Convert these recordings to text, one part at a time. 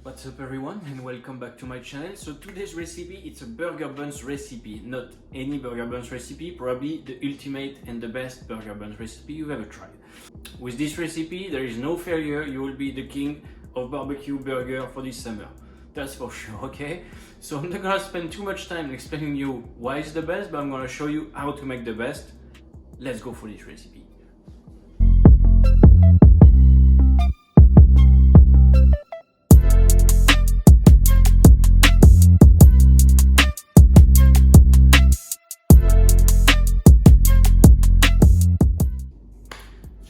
What's up everyone and welcome back to my channel. So today's recipe, it's a burger buns recipe, not any burger buns recipe, probably the ultimate and the best burger buns recipe you've ever tried. With this recipe, there is no failure, you will be the king of barbecue burger for this summer. That's for sure, okay? So I'm not gonna spend too much time explaining you why it's the best, but I'm gonna show you how to make the best. Let's go for this recipe.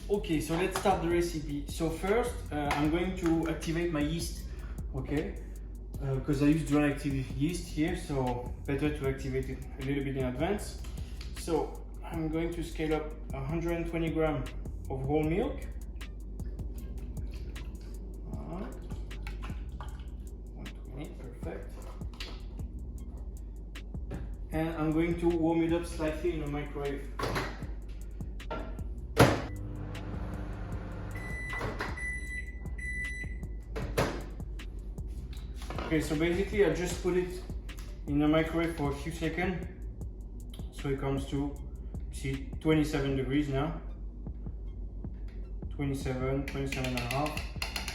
Okay, so let's start the recipe. So first, I'm going to activate my yeast, okay? Because I use dry active yeast here, so better to activate it a little bit in advance. So I'm going to scale up 120 grams of whole milk. 120, perfect. And I'm going to warm it up slightly in a microwave. Okay, so basically I just put it in the microwave for a few seconds, so it comes to, see, 27 degrees now, 27 and a half,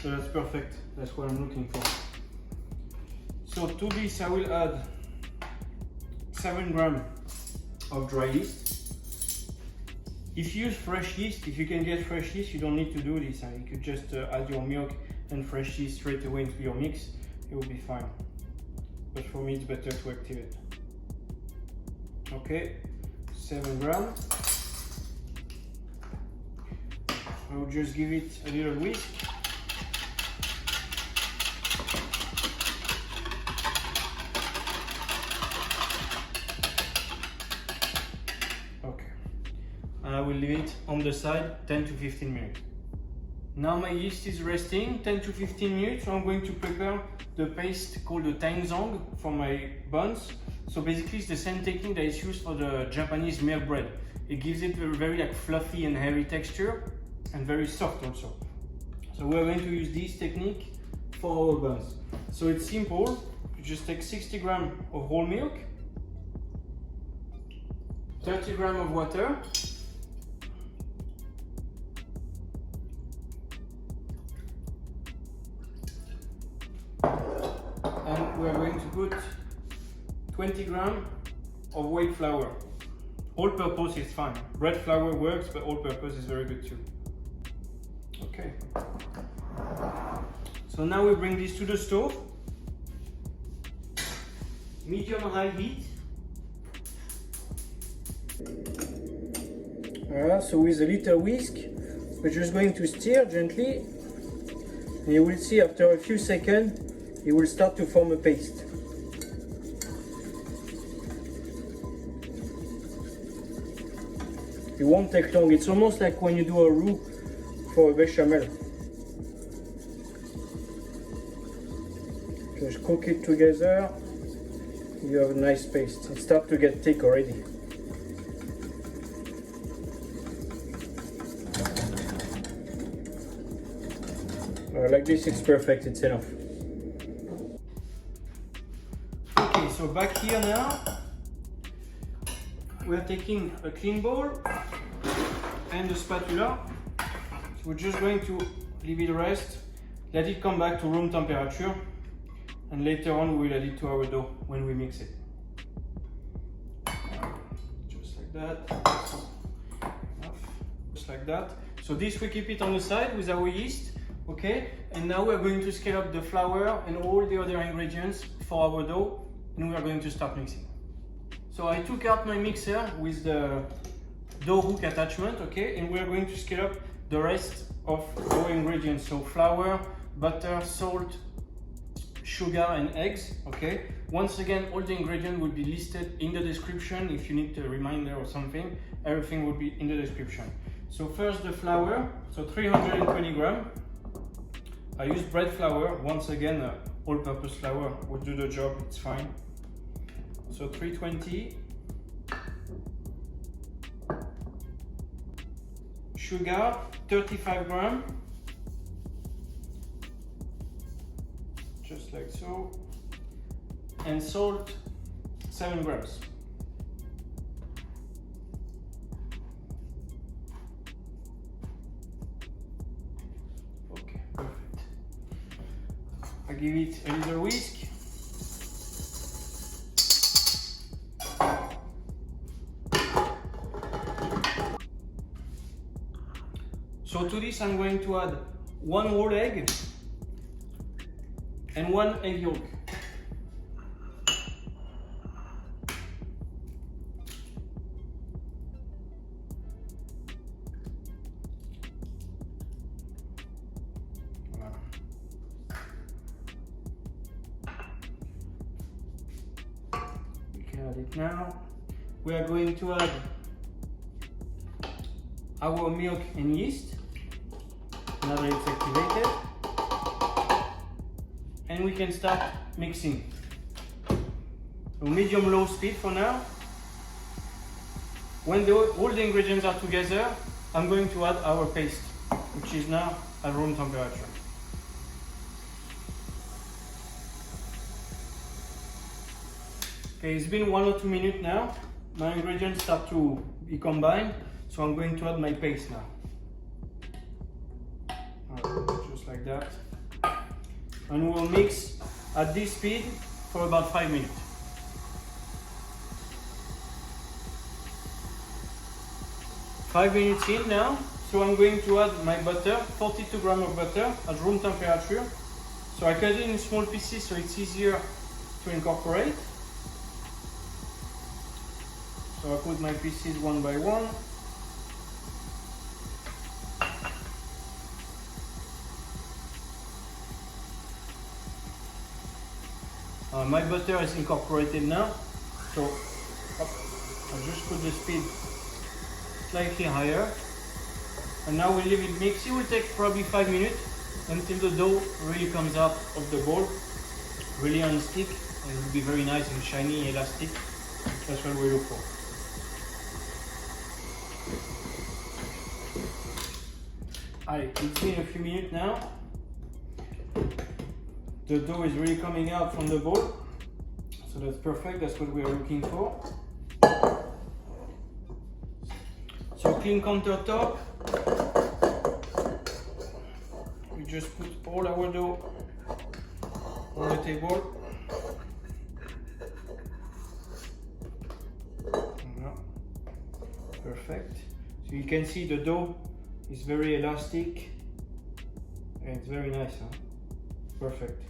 so that's perfect, that's what I'm looking for. So to this I will add 7 grams of dry yeast. If you use fresh yeast, if you can get fresh yeast, you don't need to do this, you could just add your milk and fresh yeast straight away into your mix. It will be fine, but for me it's better to activate. Okay, 7 grams. I will just give it a little whisk. Okay, and I will leave it on the side 10 to 15 minutes. Now my yeast is resting 10 to 15 minutes, so I'm going to prepare the paste called the Tangzhong for my buns. So basically it's the same technique that is used for the Japanese milk bread. It gives it a very like fluffy and hairy texture and very soft also. So we're going to use this technique for our buns. So it's simple, you just take 60 grams of whole milk, 30 grams of water, and we are going to put 20 grams of white flour. All purpose is fine. Bread flour works, but all purpose is very good too. Okay. So now we bring this to the stove. Medium high heat. So with a little whisk, we're just going to stir gently. And you will see after a few seconds, it will start to form a paste. It won't take long. It's almost like when you do a roux for a bechamel. Just cook it together. You have a nice paste. It starts to get thick already. Like this, it's perfect. It's enough. Okay, so back here now, we are taking a clean bowl and a spatula. So we're just going to leave it rest, let it come back to room temperature, and later on we will add it to our dough when we mix it. Just like that. Just like that. So this we keep it on the side with our yeast. Okay, and now we are going to scale up the flour and all the other ingredients for our dough, and we are going to start mixing. So I took out my mixer with the dough hook attachment, okay, and we are going to scale up the rest of our ingredients. So flour, butter, salt, sugar and eggs, okay. Once again, all the ingredients will be listed in the description. If you need a reminder or something, everything will be in the description. So first the flour, so 320 grams. I use bread flour, once again, all-purpose flour will do the job, it's fine. So 320. Sugar, 35 grams. just like so. And salt, 7 grams. Okay, perfect. I give it a little whisk. So to this I'm going to add 1 whole egg and 1 egg yolk. We can add it now. We are going to add our milk and yeast. Now that it's activated, and we can start mixing. So medium-low speed for now. When all the ingredients are together, I'm going to add our paste, which is now at room temperature. Okay, it's been 1 or 2 minutes now. My ingredients start to be combined, so I'm going to add my paste now. Just like that. And we'll mix at this speed for about 5 minutes. Five minutes in now, so I'm going to add my butter, 42 grams of butter at room temperature. So I cut it in small pieces so it's easier to incorporate. So I put my pieces one by one. My butter is incorporated now, so I'll just put the speed slightly higher, and now we'll leave it mix. It will take probably 5 minutes until the dough really comes out of the bowl, really on stick, and it will be very nice and shiny, elastic. That's what we look for. Alright, it's been a few minutes now. The dough is really coming out from the bowl, so that's perfect. That's what we are looking for. So clean countertop. We just put all our dough on the table. Perfect. So you can see the dough is very elastic and it's very nice. Huh? Perfect.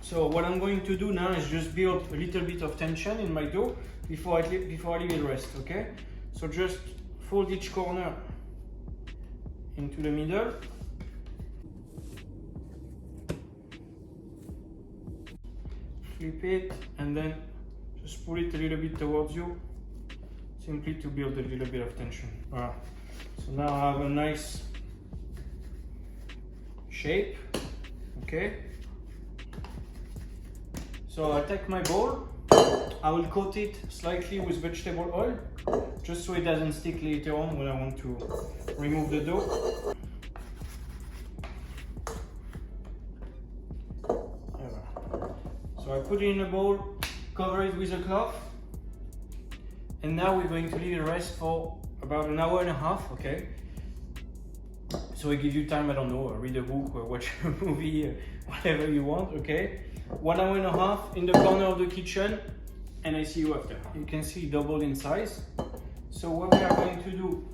So what I'm going to do now is just build a little bit of tension in my dough before I leave it rest, okay? So just fold each corner into the middle. Flip it and then just pull it a little bit towards you, simply to build a little bit of tension. Voilà. So now I have a nice shape, okay? So I take my bowl, I will coat it slightly with vegetable oil, just so it doesn't stick later on when I want to remove the dough. So I put it in a bowl, cover it with a cloth, and now we're going to leave it rest for about an hour and a half, okay? So I give you time, I don't know, read a book or watch a movie, whatever you want, okay? 1 hour and a half in the corner of the kitchen, and I see you after. You can see double in size. So what we are going to do,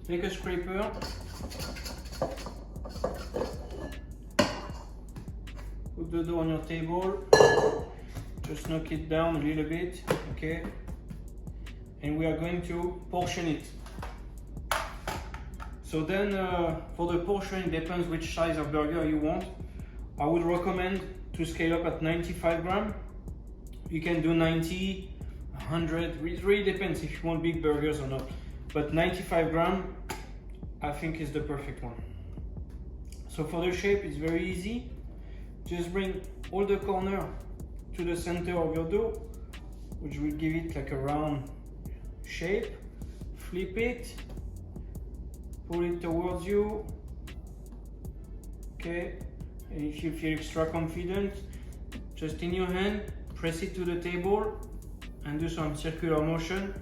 take a scraper, put the dough on your table, just knock it down a little bit, okay? And we are going to portion it. So then for the portion, it depends which size of burger you want. I would recommend to scale up at 95 grams. You can do 90, 100, it really depends if you want big burgers or not. But 95 grams, I think is the perfect one. So for the shape, it's very easy. Just bring all the corner to the center of your dough, which will give it like a round shape. Flip it, pull it towards you, okay, And if you feel extra confident, just in your hand, press it to the table and do some circular motion.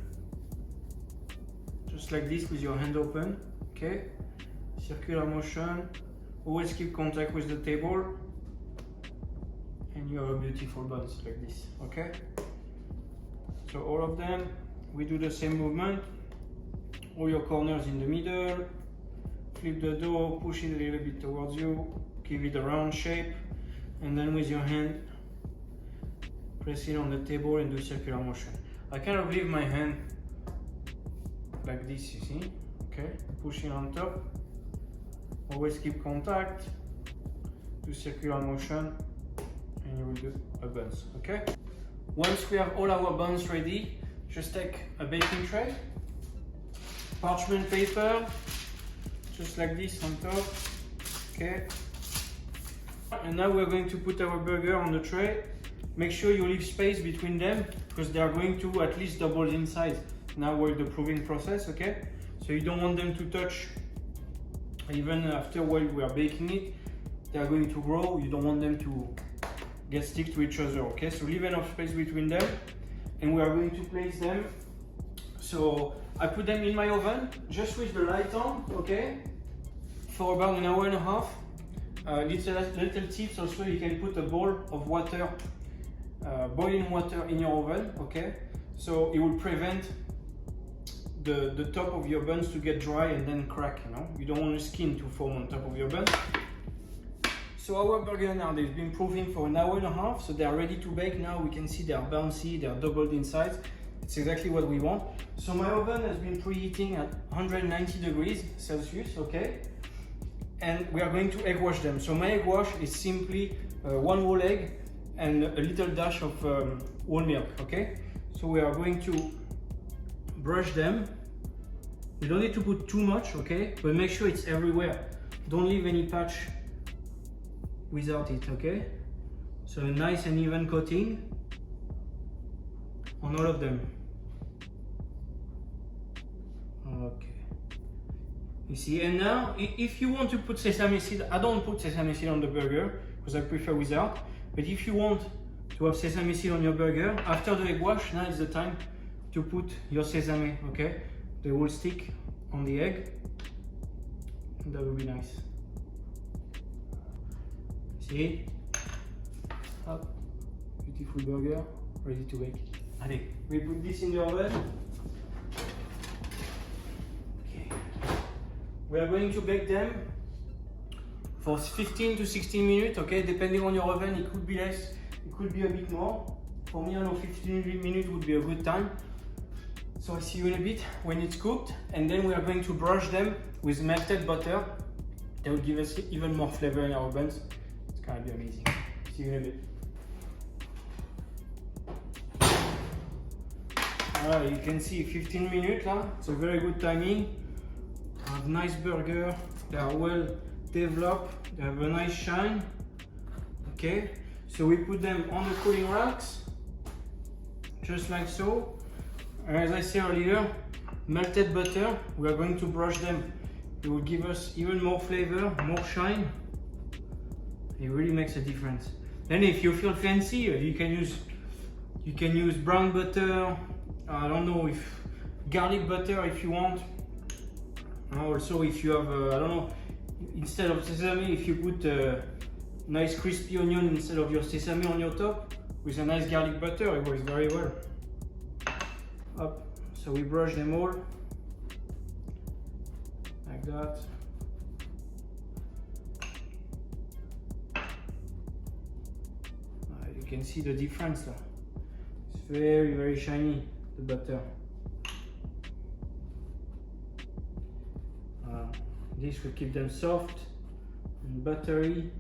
Just like this with your hand open, okay? Circular motion, always keep contact with the table. And you have a beautiful buns like this, okay? So all of them, we do the same movement. All your corners in the middle, flip the dough, push it a little bit towards you, give it a round shape, and then with your hand, press it on the table and do circular motion. I kind of leave my hand like this, you see, okay? Push it on top, always keep contact, do circular motion, and you will do a buns, okay? Once we have all our buns ready, just take a baking tray, parchment paper, just like this on top, okay? And now we're going to put our burger on the tray. Make sure you leave space between them because they are going to at least double in size. Now we're in the proving process, okay? So you don't want them to touch even after while we are baking it. They are going to grow. You don't want them to get stick to each other, okay? So leave enough space between them and we are going to place them. So I put them in my oven just with the light on, okay? For about an hour and a half. Little tips also, you can put a bowl of water, boiling water in your oven, okay? So it will prevent the top of your buns to get dry and then crack, you know? You don't want the skin to form on top of your bun. So our burger now, they've been proving for an hour and a half, so they are ready to bake now. We can see they are bouncy, they are doubled in size. It's exactly what we want. So my oven has been preheating at 190 degrees Celsius, okay? And we are going to egg wash them. So my egg wash is simply one whole egg and a little dash of whole milk, okay? So we are going to brush them. You don't need to put too much, okay? But make sure it's everywhere. Don't leave any patch without it, okay? So a nice and even coating on all of them. Okay. You see, and now if you want to put sesame seed, I don't put sesame seed on the burger because I prefer without. But if you want to have sesame seed on your burger, after the egg wash, now is the time to put your sesame, okay? They will stick on the egg. That will be nice. See? Hop. Beautiful burger, ready to bake. Allez, we put this in the oven. Okay. We are going to bake them for 15 to 16 minutes, okay? Depending on your oven, it could be less, it could be a bit more. For me, I know 15 minutes would be a good time. So I see you in a bit when it's cooked, and then we are going to brush them with melted butter. That will give us even more flavor in our buns. It's gonna be amazing. See you in a bit. You can see 15 minutes now. It's a very good timing. I have nice burger. They are well developed. They have a nice shine. Okay, so we put them on the cooling racks, just like so. And as I said earlier, melted butter. We are going to brush them. It will give us even more flavor, more shine. It really makes a difference. Then, if you feel fancy, you can use brown butter. I don't know, if garlic butter if you want. Also, if you have, I don't know, instead of sesame, if you put nice crispy onion instead of your sesame on your top with a nice garlic butter, it works very well. Up. So we brush them all like that. You can see the difference. It's very, very shiny, the butter. This will keep them soft and buttery.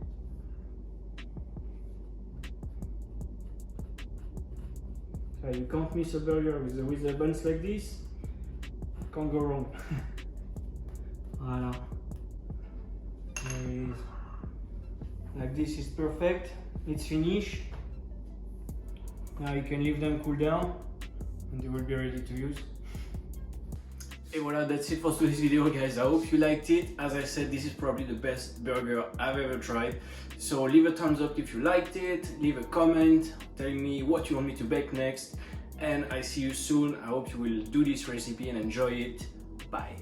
So you can't miss a burger with the buns like this. Can't go wrong. Voilà. Like this is perfect. It's finished. Now you can leave them cool down and they will be ready to use. Et voilà, that's it for today's video, guys. I hope you liked it. As I said, this is probably the best burger I've ever tried. So leave a thumbs up if you liked it, leave a comment telling me what you want me to bake next, and I see you soon. I hope you will do this recipe and enjoy it. Bye.